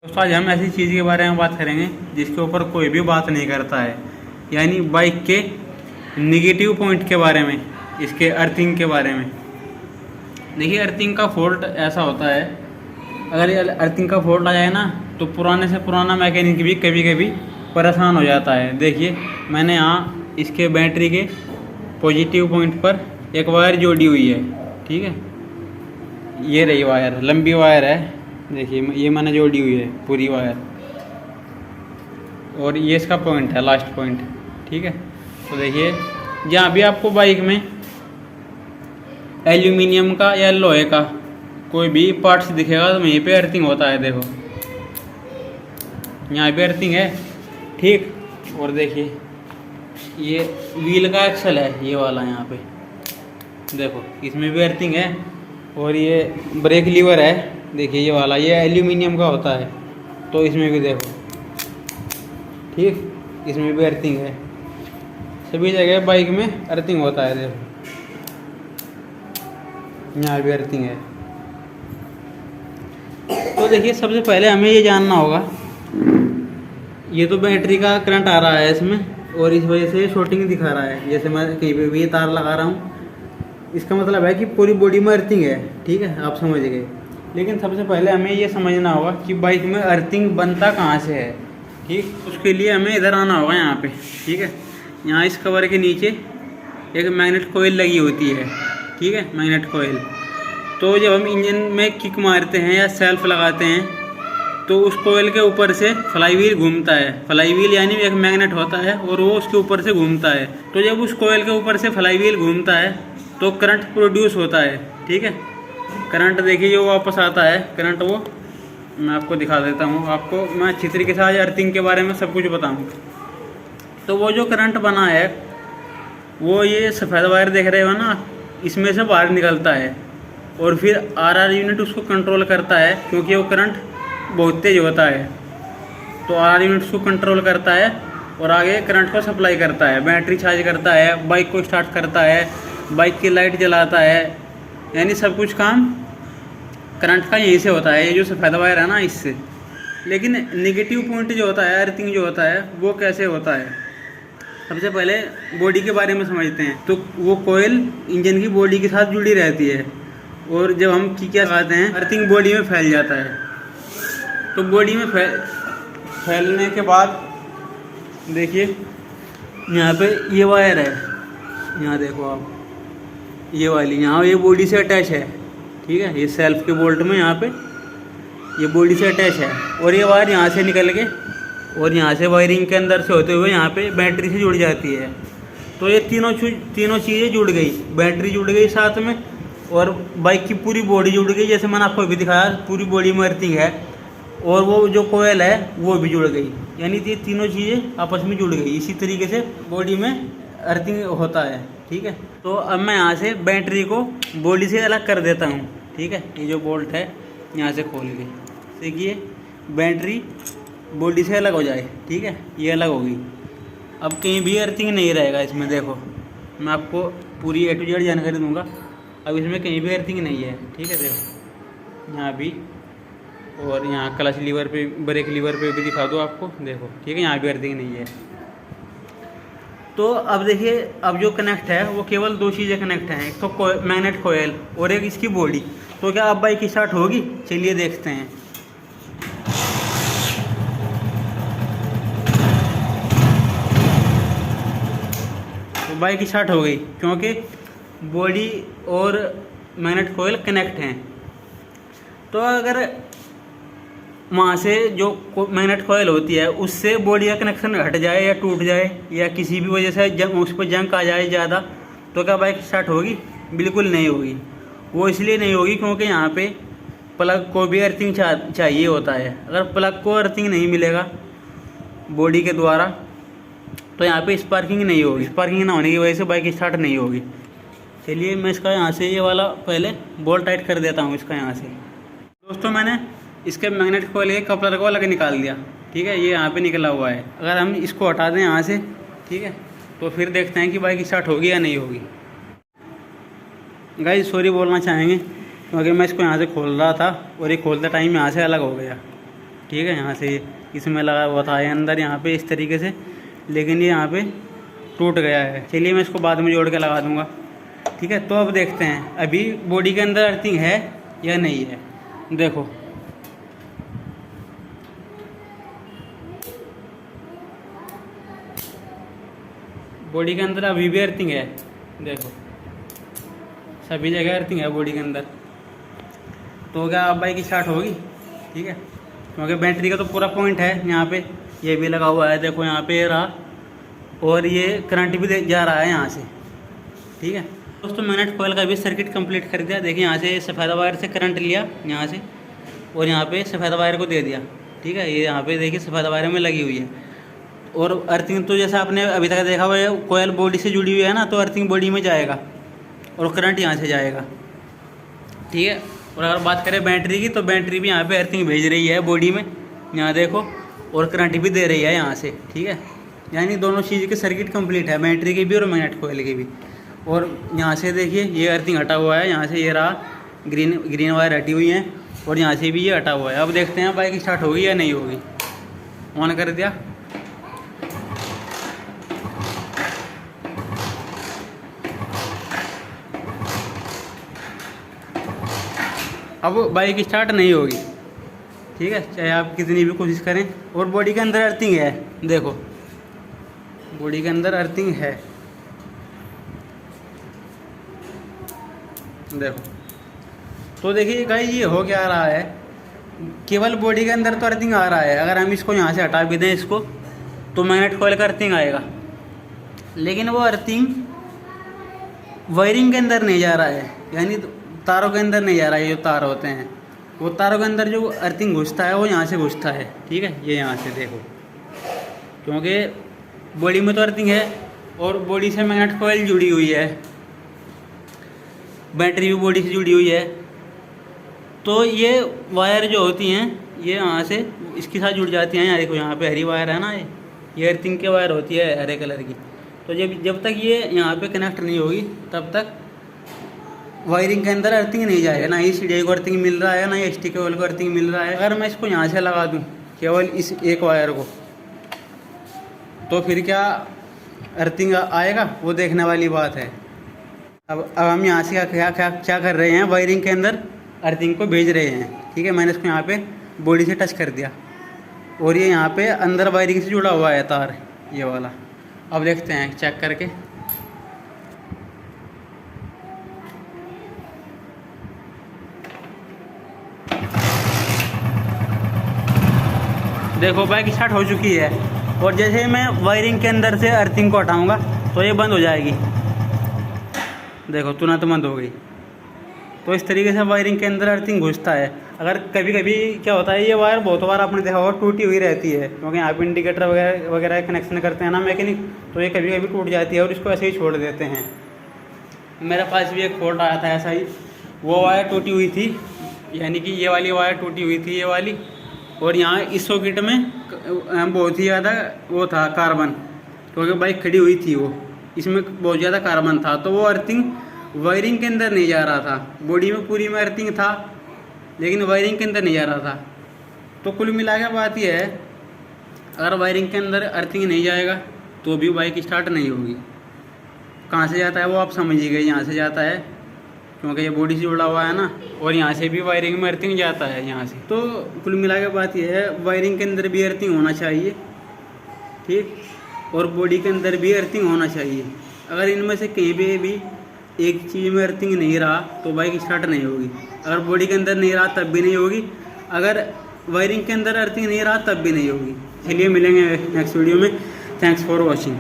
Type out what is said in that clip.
दोस्तों आज हम ऐसी चीज़ के बारे में बात करेंगे जिसके ऊपर कोई भी बात नहीं करता है, यानी बाइक के निगेटिव पॉइंट के बारे में, इसके अर्थिंग के बारे में। देखिए, अर्थिंग का फॉल्ट ऐसा होता है, अगर ये अर्थिंग का फॉल्ट आ जाए ना तो पुराने से पुराना मैकेनिक भी कभी कभी परेशान हो जाता है। देखिए, मैंने यहाँ इसके बैटरी के पॉजिटिव पॉइंट पर एक वायर जोड़ी हुई है, ठीक है। ये रही वायर, लंबी वायर है। देखिए, ये मैंने जोड़ी हुई है पूरी वायर, और ये इसका पॉइंट है, लास्ट पॉइंट, ठीक है। तो देखिए, जहाँ भी आपको बाइक में एल्यूमिनियम का या लोहे का कोई भी पार्ट्स दिखेगा तो वहीं पे अर्थिंग होता है। देखो, यहाँ पे अर्थिंग है, ठीक। और देखिए, ये व्हील का एक्सल है, ये वाला यहाँ पे देखो, इसमें भी अर्थिंग है। और ये ब्रेक लीवर है, देखिए ये वाला, ये एल्यूमिनियम का होता है, तो इसमें भी देखो, ठीक, इसमें भी अर्थिंग है। सभी जगह बाइक में अर्थिंग होता है। देखो, यहाँ भी अर्थिंग है। तो देखिए, सबसे पहले हमें ये जानना होगा, ये तो बैटरी का करंट आ रहा है इसमें, और इस वजह से शॉर्टिंग दिखा रहा है। जैसे मैं कहीं पे भी ये तार लगा रहा हूँ, इसका मतलब है कि पूरी बॉडी में अर्थिंग है, ठीक है, आप समझ गए। लेकिन सबसे पहले हमें ये समझना होगा कि बाइक में अर्थिंग बनता कहाँ से है, ठीक। उसके लिए हमें इधर आना होगा, यहाँ पे, ठीक है। यहाँ इस कवर के नीचे एक मैग्नेट कोयल लगी होती है, ठीक है, मैग्नेट कोयल। तो जब हम इंजन में किक मारते हैं या सेल्फ लगाते हैं तो उस कोयल के ऊपर से फ्लाई व्हील घूमता है। फ्लाई व्हील यानी एक मैग्नेट होता है और वो उसके ऊपर से घूमता है। तो जब उस कोयल के ऊपर से फ्लाई व्हील घूमता है तो करंट प्रोड्यूस होता है, ठीक है। करंट देखिए जो वापस आता है, करंट वो मैं आपको दिखा देता हूँ। आपको मैं अच्छी तरीके से आज अर्थिंग के बारे में सब कुछ बताऊँ। तो वो जो करंट बना है, वो ये सफ़ेद वायर देख रहे हो ना, इसमें से बाहर निकलता है और फिर आरआर यूनिट उसको कंट्रोल करता है, क्योंकि वो करंट बहुत तेज होता है। तो आरआर यूनिट उसको कंट्रोल करता है और आगे करंट को सप्लाई करता है, बैटरी चार्ज करता है, बाइक को स्टार्ट करता है, बाइक की लाइट जलाता है, यानी सब कुछ काम करंट का यहीं से होता है, ये जो सफ़ेद वायर है ना, इससे। लेकिन नेगेटिव पॉइंट जो होता है, अर्थिंग जो होता है, वो कैसे होता है? सबसे पहले बॉडी के बारे में समझते हैं। तो वो कोयल इंजन की बॉडी के साथ जुड़ी रहती है, और जब हम क्या लगाते हैं, अर्थिंग बॉडी में फैल जाता है। तो बॉडी में फैलने के बाद देखिए, यहाँ पे ये वायर है, यहाँ देखो आप, ये वाली, यहाँ ये बॉडी से अटैच है, ठीक है। ये सेल्फ के बोल्ट में यहाँ पे ये बॉडी से अटैच है, और ये वायर यहाँ से निकल के और यहाँ से वायरिंग के अंदर से होते हुए यहाँ पे बैटरी से जुड़ जाती है। तो ये तीनों चीज़ें जुड़ गई, बैटरी जुड़ गई साथ में, और बाइक की पूरी बॉडी जुड़ गई। जैसे मैंने आपको अभी दिखाया, पूरी बॉडी में अर्थिंग है, और वो जो कोयल है वो भी जुड़ गई, यानी ये तीनों चीज़ें आपस में जुड़ गई। इसी तरीके से बॉडी में अर्थिंग होता है, ठीक है। तो अब मैं यहाँ से बैटरी को बॉडी से अलग कर देता हूँ, ठीक है। ये जो बोल्ट है यहाँ से खोल के देखिए, बैटरी बॉडी से अलग हो जाए, ठीक है, ये अलग होगी। अब कहीं भी अर्थिंग नहीं रहेगा इसमें। देखो, मैं आपको पूरी A to Z जानकारी दूंगा। अब इसमें कहीं भी अर्थिंग नहीं है, ठीक है। देखो, यहाँ भी, और यहाँ क्लच लीवर पे, ब्रेक लीवर पे भी दिखा दो आपको, देखो, ठीक है, यहाँ भी अर्थिंग नहीं है। तो अब देखिए, अब जो कनेक्ट है वो केवल दो चीज़ें कनेक्ट हैं, एक तो मैग्नेट कोयल और एक इसकी बॉडी। तो क्या अब बाइक स्टार्ट होगी? चलिए देखते हैं। तो बाइक स्टार्ट हो गई, क्योंकि बॉडी और मैग्नेट कोयल कनेक्ट हैं। तो अगर वहाँ से जो मैग्नेट कोयल होती है उससे बॉडी का कनेक्शन हट जाए या टूट जाए, या किसी भी वजह से उस पर जंग आ जाए ज़्यादा, तो क्या बाइक स्टार्ट होगी? बिल्कुल नहीं होगी। वो इसलिए नहीं होगी क्योंकि यहाँ पे प्लग को भी अर्थिंग चाहिए होता है। अगर प्लग को अर्थिंग नहीं मिलेगा बॉडी के द्वारा तो यहाँ पे स्पार्किंग नहीं होगी। स्पार्किंग ना होने की वजह से बाइक स्टार्ट नहीं होगी। चलिए, मैं इसका यहाँ से ये वाला पहले बोल्ट टाइट कर देता हूँ इसका यहाँ से। दोस्तों, मैंने इसके मैग्नेट कोयल के कपलर को अलग निकाल दिया, ठीक है, ये यहाँ पे निकला हुआ है। अगर हम इसको हटा दें यहाँ से, ठीक है, तो फिर देखते हैं कि बाइक स्टार्ट होगी या नहीं होगी। गाइस, सॉरी बोलना चाहेंगे क्योंकि मैं इसको यहाँ से खोल रहा था और ये खोलते टाइम यहाँ से अलग हो गया। ठीक है। यहाँ से इसमें लगा हुआ था ये अंदर यहाँ पे इस तरीके से, लेकिन ये यहाँ पे टूट गया है। चलिए मैं इसको बाद में जोड़ के लगा दूँगा, ठीक है। तो अब देखते हैं अभी बॉडी के अंदर अर्थिंग है या नहीं है। देखो बॉडी के अंदर अभी भी अर्थिंग है, देखो सभी जगह अर्थिंग है बॉडी के अंदर। तो क्या अब बाइक स्टार्ट होगी, ठीक है, क्योंकि बैटरी का तो पूरा पॉइंट है यहाँ पे, ये भी लगा हुआ है, देखो यहाँ पे रहा, और ये करंट भी जा रहा है यहाँ से, ठीक है। दोस्तों मैग्नेट कॉइल का भी सर्किट कंप्लीट कर दिया। देखिए यहाँ से सफ़ेद वायर से करंट लिया यहाँ से, और यहाँ पे सफ़ेद वायर को दे दिया, ठीक है। ये यहाँ पे देखिए सफ़ेद वायर में लगी हुई है। और अर्थिंग तो जैसा आपने अभी तक देखा हुआ है, कॉइल बॉडी से जुड़ी हुई है ना, तो अर्थिंग बॉडी में जाएगा और करंट यहाँ से जाएगा, ठीक है। और अगर बात करें बैटरी की, तो बैटरी भी यहाँ पे अर्थिंग भेज रही है बॉडी में, यहाँ देखो, और करंट भी दे रही है यहाँ से, ठीक है। यानी दोनों चीज़ के सर्किट कंप्लीट है, बैटरी की भी और मैग्नेट कॉइल की भी। और यहाँ से देखिए ये अर्थिंग हटा हुआ है, यहाँ से ये रहा ग्रीन वायर हटी हुई है, और यहाँ से भी ये हटा हुआ है। अब देखते हैं बाइक स्टार्ट होगी या नहीं होगी। ऑन कर दिया, अब बाइक स्टार्ट नहीं होगी, ठीक है, चाहे आप कितनी भी कोशिश करें। और बॉडी के अंदर अर्थिंग है, देखो बॉडी के अंदर अर्थिंग है, देखो। तो देखिए गाइस ये हो क्या रहा है, केवल बॉडी के अंदर तो अर्थिंग आ रहा है। अगर हम इसको यहाँ से हटा भी दें इसको, तो मैग्नेट कॉइल का अर्थिंग आएगा, लेकिन वो अर्थिंग वायरिंग के अंदर नहीं जा रहा है, यानी तारों के अंदर नहीं जा रहा है। ये जो तार होते हैं, वो तारों के अंदर जो अर्थिंग घुसता है वो यहाँ से घुसता है, ठीक है। ये यहाँ से देखो, क्योंकि बॉडी में तो अर्थिंग है और बॉडी से मैग्नेट कॉइल जुड़ी हुई है, बैटरी भी बॉडी से जुड़ी हुई है। तो ये वायर जो होती हैं ये यहाँ से इसके साथ जुड़ जाती हैं। यहाँ देखो यहाँ पे हरी वायर है ना, ये अर्थिंग की वायर होती है हरे कलर की। तो जब तक ये यहाँ पे कनेक्ट नहीं होगी तब तक वायरिंग के अंदर अर्थिंग नहीं जाएगा, ना ही सीढ़ी को अर्थिंग मिल रहा है, ना ही एसटी केबल को अर्थिंग मिल रहा है। अगर मैं इसको यहाँ से लगा दूँ केवल इस एक वायर को, तो फिर क्या अर्थिंग आएगा, वो देखने वाली बात है। अब हम यहाँ से क्या कर रहे हैं, वायरिंग के अंदर अर्थिंग को भेज रहे हैं, ठीक है। मैंने इसको यहाँ पे बॉडी से टच कर दिया, और ये यहाँ पे अंदर वायरिंग से जुड़ा हुआ है तार, ये वाला। अब देखते हैं चेक करके, देखो बाइक स्टार्ट हो चुकी है। और जैसे मैं वायरिंग के अंदर से अर्थिंग को हटाऊंगा तो ये बंद हो जाएगी, देखो तुरंत बंद हो गई। तो इस तरीके से वायरिंग के अंदर अर्थिंग घुसता है। अगर कभी कभी क्या होता है, ये वायर बहुत बार आपने देखा होगा टूटी हुई रहती है, क्योंकि यहाँ पे इंडिकेटर वगैरह कनेक्शन करते हैं ना मैकेनिक, तो ये कभी कभी टूट जाती है और इसको ऐसे ही छोड़ देते हैं। मेरे पास भी एक फॉल्ट आया था ऐसा ही, वो वायर टूटी हुई थी, यानी कि ये वाली वायर टूटी हुई थी, ये वाली। और यहाँ इस सॉकेट में बहुत ही ज़्यादा वो था कार्बन, क्योंकि बाइक खड़ी हुई थी, वो इसमें बहुत ज़्यादा कार्बन था। तो वो अर्थिंग वायरिंग के अंदर नहीं जा रहा था, बॉडी में पूरी में अर्थिंग था, लेकिन वायरिंग के अंदर नहीं जा रहा था। तो कुल मिला के बात यह है, अगर वायरिंग के अंदर अर्थिंग नहीं जाएगा तो भी बाइक स्टार्ट नहीं होगी। कहाँ से जाता है वो आप समझिएगा, यहाँ से जाता है, क्योंकि ये बॉडी से जुड़ा हुआ है ना, और यहाँ से भी वायरिंग में अर्थिंग जाता है यहाँ से। तो कुल मिला के बात यह है, वायरिंग के अंदर भी अर्थिंग होना चाहिए, ठीक, और बॉडी के अंदर भी अर्थिंग होना चाहिए। अगर इनमें से कहीं पे भी एक चीज़ में अर्थिंग नहीं रहा तो बाइक स्टार्ट नहीं होगी। अगर बॉडी के अंदर नहीं रहा तब भी नहीं होगी, अगर वायरिंग के अंदर अर्थिंग नहीं रहा तब भी नहीं होगी। चलिए मिलेंगे नेक्स्ट वीडियो में। Thanks for watching.